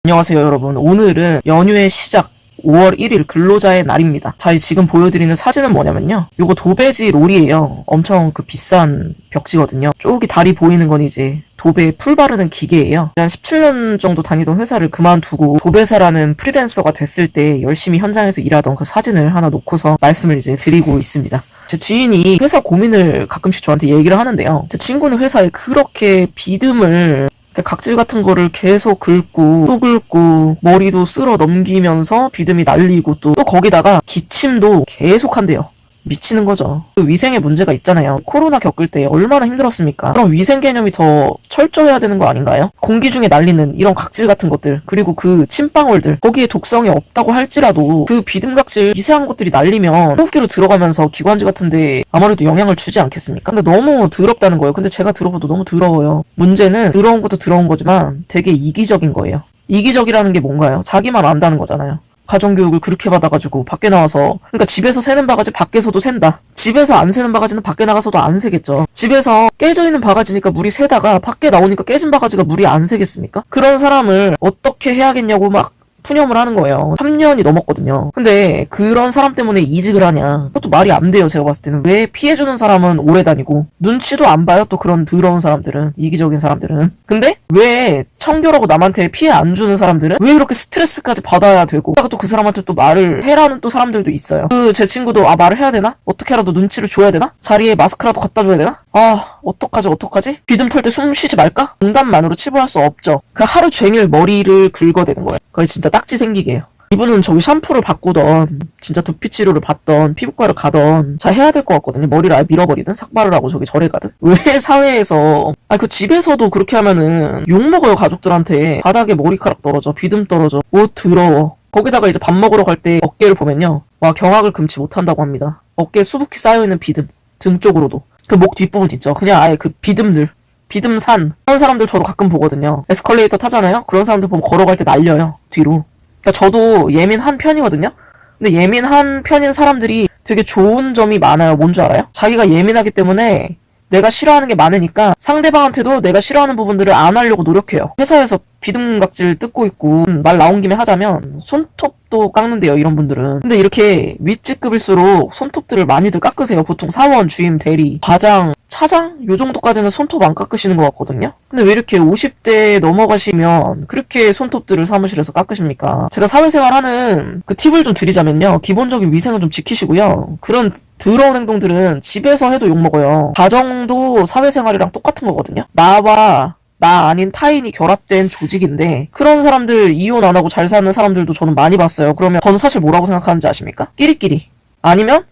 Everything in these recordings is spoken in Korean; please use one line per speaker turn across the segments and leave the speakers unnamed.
안녕하세요 여러분. 오늘은 연휴의 시작 5월 1일 근로자의 날입니다. 자, 지금 보여드리는 사진은 뭐냐면요, 요거 도배지 롤이에요. 엄청 비싼 벽지거든요. 저기 다리 보이는 건 이제 도배 풀 바르는 기계예요. 한 17년 정도 다니던 회사를 그만두고 도배사라는 프리랜서가 됐을 때 열심히 현장에서 일하던 그 사진을 하나 놓고서 말씀을 이제 드리고 있습니다. 제 지인이 회사 고민을 가끔씩 저한테 얘기를 하는데요, 제 친구는 회사에 그렇게 비듬을, 각질 같은 거를 계속 긁고 또 긁고 머리도 쓸어 넘기면서 비듬이 날리고 또 거기다가 기침도 계속 한대요. 미치는 거죠. 그 위생에 문제가 있잖아요. 코로나 겪을 때 얼마나 힘들었습니까? 그럼 위생 개념이 더 철저해야 되는 거 아닌가요? 공기 중에 날리는 이런 각질 같은 것들, 그리고 그 침방울들, 거기에 독성이 없다고 할지라도 그 비듬 각질 미세한 것들이 날리면 호흡기로 들어가면서 기관지 같은데 아무래도 영향을 주지 않겠습니까? 근데 너무 더럽다는 거예요. 근데 제가 들어봐도 너무 더러워요. 문제는 더러운 것도 더러운 거지만 되게 이기적인 거예요. 이기적이라는 게 뭔가요? 자기만 안다는 거잖아요. 가정교육을 그렇게 받아가지고 밖에 나와서, 그러니까 집에서 새는 바가지 밖에서도 샌다. 집에서 안 새는 바가지는 밖에 나가서도 안 새겠죠. 집에서 깨져있는 바가지니까 물이 새다가 밖에 나오니까 깨진 바가지가 물이 안 새겠습니까? 그런 사람을 어떻게 해야겠냐고 막 푸념을 하는 거예요. 3년이 넘었거든요. 근데 그런 사람 때문에 이직을 하냐, 그것도 말이 안 돼요. 제가 봤을 때는. 왜 피해주는 사람은 오래 다니고 눈치도 안 봐요, 또 그런 더러운 사람들은, 이기적인 사람들은. 근데 왜 청결하고 남한테 피해 안 주는 사람들은 왜 그렇게 스트레스까지 받아야 되고, 또 그 사람한테 또 말을 해라는 또 사람들도 있어요. 제 친구도 말을 해야 되나? 어떻게라도 눈치를 줘야 되나? 자리에 마스크라도 갖다 줘야 되나? 어떡하지? 비듬 털 때 숨 쉬지 말까? 농담만으로 치부할 수 없죠. 그 하루 종일 머리를 긁어대는 거예요. 거의 진짜 딱지 생기게 해요. 이분은 저기 샴푸를 바꾸던, 진짜 두피 치료를 받던, 피부과를 가던, 잘 해야 될 것 같거든요. 머리를 아예 밀어버리든 삭발을 하고 저기 절에 가든. 왜 사회에서, 그 집에서도 그렇게 하면은 욕먹어요. 가족들한테. 바닥에 머리카락 떨어져, 비듬 떨어져, 옷 더러워. 거기다가 이제 밥 먹으러 갈 때 어깨를 보면요, 와, 경악을 금치 못한다고 합니다. 어깨에 수북히 쌓여있는 비듬, 등 쪽으로도. 그 목 뒷부분 있죠. 그냥 아예 그 비듬들, 비듬산. 그런 사람들 저도 가끔 보거든요. 에스컬레이터 타잖아요? 그런 사람들 보면 걸어갈 때 날려요, 뒤로. 그러니까 저도 예민한 편이거든요? 근데 예민한 편인 사람들이 되게 좋은 점이 많아요. 뭔 줄 알아요? 자기가 예민하기 때문에 내가 싫어하는 게 많으니까 상대방한테도 내가 싫어하는 부분들을 안 하려고 노력해요. 회사에서 비듬 각질 뜯고 있고, 말 나온 김에 하자면 손톱도 깎는데요, 이런 분들은. 근데 이렇게 윗직급일수록 손톱들을 많이들 깎으세요. 보통 사원, 주임, 대리, 과장, 차장? 요 정도까지는 손톱 안 깎으시는 것 같거든요? 근데 왜 이렇게 50대 넘어가시면 그렇게 손톱들을 사무실에서 깎으십니까? 제가 사회생활 하는 그 팁을 좀 드리자면요, 기본적인 위생은 좀 지키시고요. 그런 더러운 행동들은 집에서 해도 욕먹어요. 가정도 사회생활이랑 똑같은 거거든요. 나 아닌 타인이 결합된 조직인데, 그런 사람들 이혼 안 하고 잘 사는 사람들도 저는 많이 봤어요. 그러면 저는 사실 뭐라고 생각하는지 아십니까? 끼리끼리. 아니면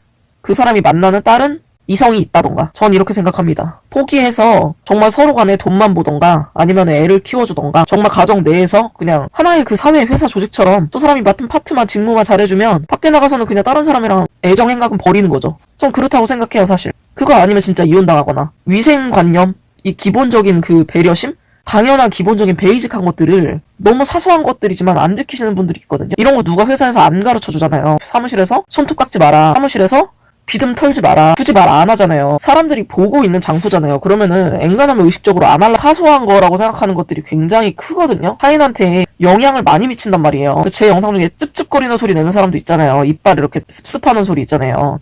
그 사람이 만나는 딸은 이성이 있다던가. 전 이렇게 생각합니다. 포기해서 정말 서로 간에 돈만 보던가, 아니면 애를 키워주던가, 정말 가정 내에서 그냥 하나의 그 사회 회사 조직처럼 저 사람이 맡은 파트만 직무만 잘해주면 밖에 나가서는 그냥 다른 사람이랑 애정 행각은 버리는 거죠. 전 그렇다고 생각해요, 사실. 그거 아니면 진짜 이혼당하거나. 위생관념, 이 기본적인 그 배려심? 당연한 기본적인 베이직한 것들을, 너무 사소한 것들이지만 안 지키시는 분들이 있거든요. 이런 거 누가 회사에서 안 가르쳐 주잖아요. 사무실에서 손톱 깎지 마라, 사무실에서 비듬 털지 마라, 굳이 말 안 하잖아요. 사람들이 보고 있는 장소잖아요. 그러면은 엔간하면 의식적으로 안 할라, 사소한 거라고 생각하는 것들이 굉장히 크거든요. 타인한테 영향을 많이 미친단 말이에요. 제 영상 중에 찝찝거리는 소리 내는 사람도 있잖아요. 이빨 이렇게 습습하는 소리 있잖아요.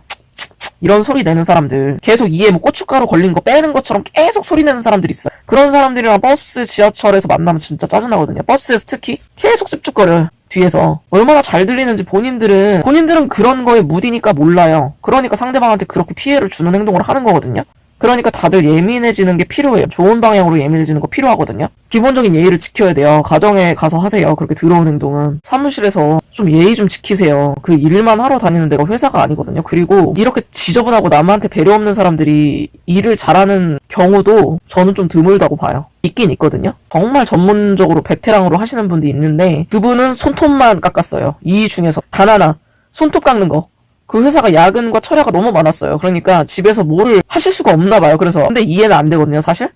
이런 소리 내는 사람들, 계속 이에 뭐 고춧가루 걸린 거 빼는 것처럼 계속 소리 내는 사람들이 있어요. 그런 사람들이랑 버스, 지하철에서 만나면 진짜 짜증나거든요. 버스에서 특히 계속 찝찝거려요, 뒤에서. 얼마나 잘 들리는지 본인들은 그런 거에 무디니까 몰라요. 그러니까 상대방한테 그렇게 피해를 주는 행동을 하는 거거든요. 그러니까 다들 예민해지는 게 필요해요. 좋은 방향으로 예민해지는 거 필요하거든요. 기본적인 예의를 지켜야 돼요. 가정에 가서 하세요, 그렇게 더러운 행동은. 사무실에서 좀 예의 좀 지키세요. 그 일만 하러 다니는 데가 회사가 아니거든요. 그리고 이렇게 지저분하고 남한테 배려 없는 사람들이 일을 잘하는 경우도 저는 좀 드물다고 봐요. 있긴 있거든요. 정말 전문적으로 베테랑으로 하시는 분도 있는데, 그분은 손톱만 깎았어요. 이 중에서 단 하나, 손톱 깎는 거. 그 회사가 야근과 철야가 너무 많았어요. 그러니까 집에서 뭐를 하실 수가 없나 봐요. 그래서 근데 이해는 안 되거든요, 사실.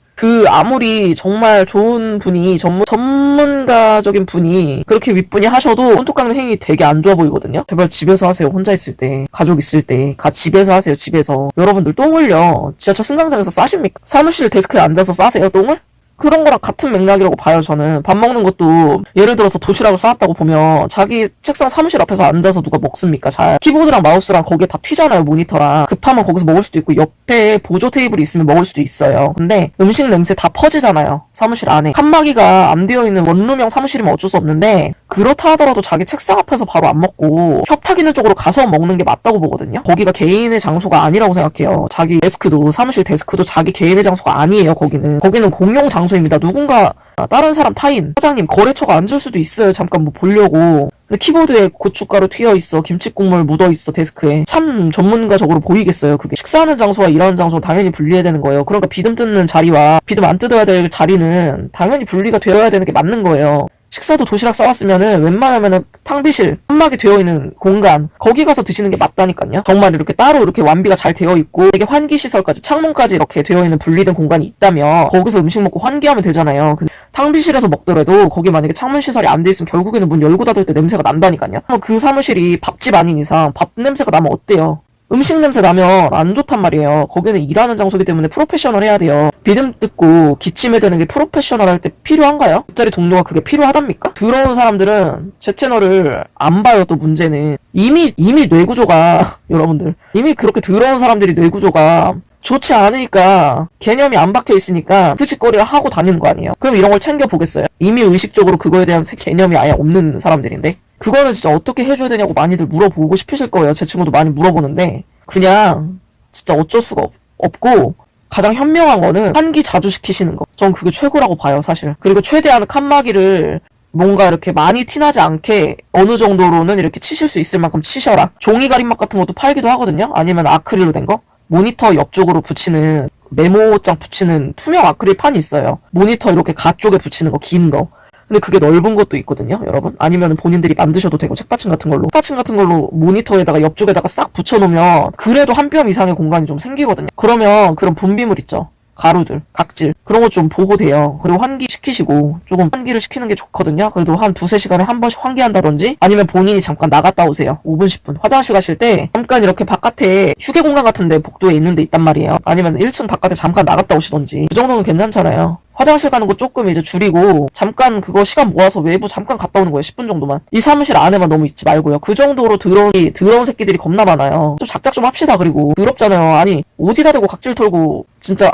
아무리 정말 좋은 분이, 전문가적인 분이 그렇게 윗분이 하셔도 손톱 깎는 행위 되게 안 좋아 보이거든요. 제발 집에서 하세요. 혼자 있을 때, 가족 있을 때, 집에서 하세요. 집에서. 여러분들 똥을요, 지하철 승강장에서 싸십니까? 사무실 데스크에 앉아서 싸세요, 똥을? 그런 거랑 같은 맥락이라고 봐요, 저는. 밥 먹는 것도 예를 들어서 도시락을 싸왔다고 보면 자기 책상 사무실 앞에서 앉아서 누가 먹습니까? 잘. 키보드랑 마우스랑 거기에 다 튀잖아요, 모니터랑. 급하면 거기서 먹을 수도 있고 옆에 보조 테이블이 있으면 먹을 수도 있어요. 근데 음식 냄새 다 퍼지잖아요, 사무실 안에. 칸막이가 안 되어 있는 원룸형 사무실이면 어쩔 수 없는데 그렇다 하더라도 자기 책상 앞에서 바로 안 먹고 협탁 있는 쪽으로 가서 먹는 게 맞다고 보거든요. 거기가 개인의 장소가 아니라고 생각해요. 자기 데스크도, 사무실 데스크도 자기 개인의 장소가 아니에요. 거기는 공용 장소입니다. 누군가 다른 사람 타인 사장님 거래처가 앉을 수도 있어요. 잠깐 뭐 보려고. 근데 키보드에 고춧가루 튀어있어, 김치국물 묻어있어, 데스크에. 참 전문가적으로 보이겠어요, 그게. 식사하는 장소와 일하는 장소는 당연히 분리해야 되는 거예요. 그러니까 비듬 뜯는 자리와 비듬 안 뜯어야 될 자리는 당연히 분리가 되어야 되는 게 맞는 거예요. 식사도 도시락 싸왔으면은 웬만하면은 탕비실, 칸막이 되어 있는 공간, 거기 가서 드시는 게 맞다니까요. 정말 이렇게 따로 이렇게 완비가 잘 되어 있고 되게 환기시설까지, 창문까지 이렇게 되어 있는 분리된 공간이 있다면 거기서 음식 먹고 환기하면 되잖아요. 근데 탕비실에서 먹더라도 거기 만약에 창문 시설이 안 돼 있으면 결국에는 문 열고 닫을 때 냄새가 난다니까요. 그 사무실이 밥집 아닌 이상 밥 냄새가 나면 어때요? 음식 냄새 나면 안 좋단 말이에요. 거기는 일하는 장소이기 때문에 프로페셔널 해야 돼요. 비듬 뜯고 기침해 대는 게 프로페셔널 할 때 필요한가요? 옆자리 동료가 그게 필요하답니까? 들어온 사람들은 제 채널을 안 봐요. 또 문제는 이미 뇌구조가 여러분들 이미 그렇게 들어온 사람들이 뇌구조가 좋지 않으니까, 개념이 안 박혀 있으니까 그 짓거리를 하고 다니는 거 아니에요. 그럼 이런 걸 챙겨보겠어요? 이미 의식적으로 그거에 대한 개념이 아예 없는 사람들인데. 그거는 진짜 어떻게 해줘야 되냐고 많이들 물어보고 싶으실 거예요. 제 친구도 많이 물어보는데 그냥 진짜 어쩔 수가 없고, 가장 현명한 거는 환기 자주 시키시는 거. 전 그게 최고라고 봐요, 사실. 그리고 최대한 칸막이를 뭔가 이렇게 많이 티나지 않게 어느 정도로는 이렇게 치실 수 있을 만큼 치셔라. 종이 가림막 같은 것도 팔기도 하거든요. 아니면 아크릴로 된 거. 모니터 옆쪽으로 붙이는, 메모장 붙이는 투명 아크릴 판이 있어요. 모니터 이렇게 가쪽에 붙이는 거, 긴 거. 근데 그게 넓은 것도 있거든요, 여러분. 아니면 본인들이 만드셔도 되고, 책받침 같은 걸로 모니터에다가 옆쪽에다가 싹 붙여놓으면 그래도 한 뼘 이상의 공간이 좀 생기거든요. 그러면 그런 분비물 있죠, 가루들, 각질, 그런 거 좀 보호돼요. 그리고 환기시키시고, 조금 환기를 시키는 게 좋거든요. 그래도 한 2-3시간에 한 번씩 환기한다든지, 아니면 본인이 잠깐 나갔다 오세요. 5분, 10분. 화장실 가실 때 잠깐 이렇게 바깥에 휴게 공간 같은데 복도에 있는 데 있단 말이에요. 아니면 1층 바깥에 잠깐 나갔다 오시던지. 그 정도는 괜찮잖아요. 화장실 가는 거 조금 이제 줄이고 잠깐 그거 시간 모아서 외부 잠깐 갔다 오는 거예요. 10분 정도만. 이 사무실 안에만 너무 있지 말고요. 그 정도로 더러운 새끼들이 겁나 많아요. 좀 작작 좀 합시다. 그리고 더럽잖아요. 아니 어디다 대고 각질 털고 진짜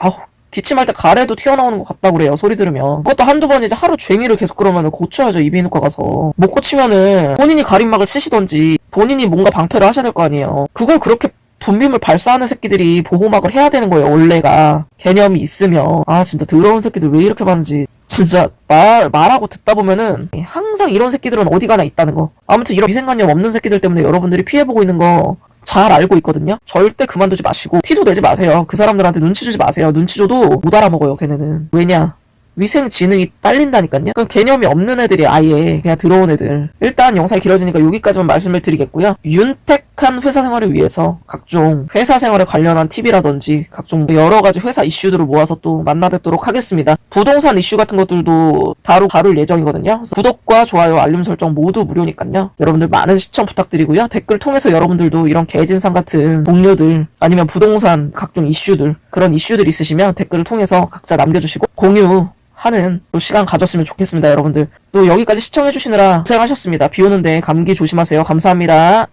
기침할 때 가래도 튀어나오는 것 같다고 그래요. 소리 들으면. 그것도 한두 번이지 하루 종일을 계속 그러면 고쳐야죠. 이비인후과 가서. 못 고치면은 본인이 가림막을 치시던지 본인이 뭔가 방패를 하셔야 될 거 아니에요. 그걸 그렇게 분비물 발사하는 새끼들이 보호막을 해야 되는 거예요, 원래가. 개념이 있으면. 진짜 더러운 새끼들 왜 이렇게 많은지. 진짜 말하고 듣다 보면은 항상 이런 새끼들은 어디 가나 있다는 거. 아무튼 이런 위생관념 없는 새끼들 때문에 여러분들이 피해보고 있는 거 잘 알고 있거든요. 절대 그만두지 마시고 티도 내지 마세요. 그 사람들한테 눈치 주지 마세요. 눈치 줘도 못 알아먹어요, 걔네는. 왜냐? 위생 지능이 딸린다니까요. 그럼 개념이 없는 애들이 아예 그냥 들어온 애들. 일단 영상이 길어지니까 여기까지만 말씀을 드리겠고요. 윤택한 회사 생활을 위해서 각종 회사 생활에 관련한 팁이라든지 각종 여러 가지 회사 이슈들을 모아서 또 만나 뵙도록 하겠습니다. 부동산 이슈 같은 것들도 다룰 예정이거든요. 그래서 구독과 좋아요, 알림 설정 모두 무료니까요. 여러분들 많은 시청 부탁드리고요. 댓글 통해서 여러분들도 이런 개진상 같은 동료들 아니면 부동산 각종 이슈들, 그런 이슈들 있으시면 댓글을 통해서 각자 남겨주시고 공유하는 또 시간 가졌으면 좋겠습니다. 여러분들 또 여기까지 시청해주시느라 고생하셨습니다. 비 오는데 감기 조심하세요. 감사합니다.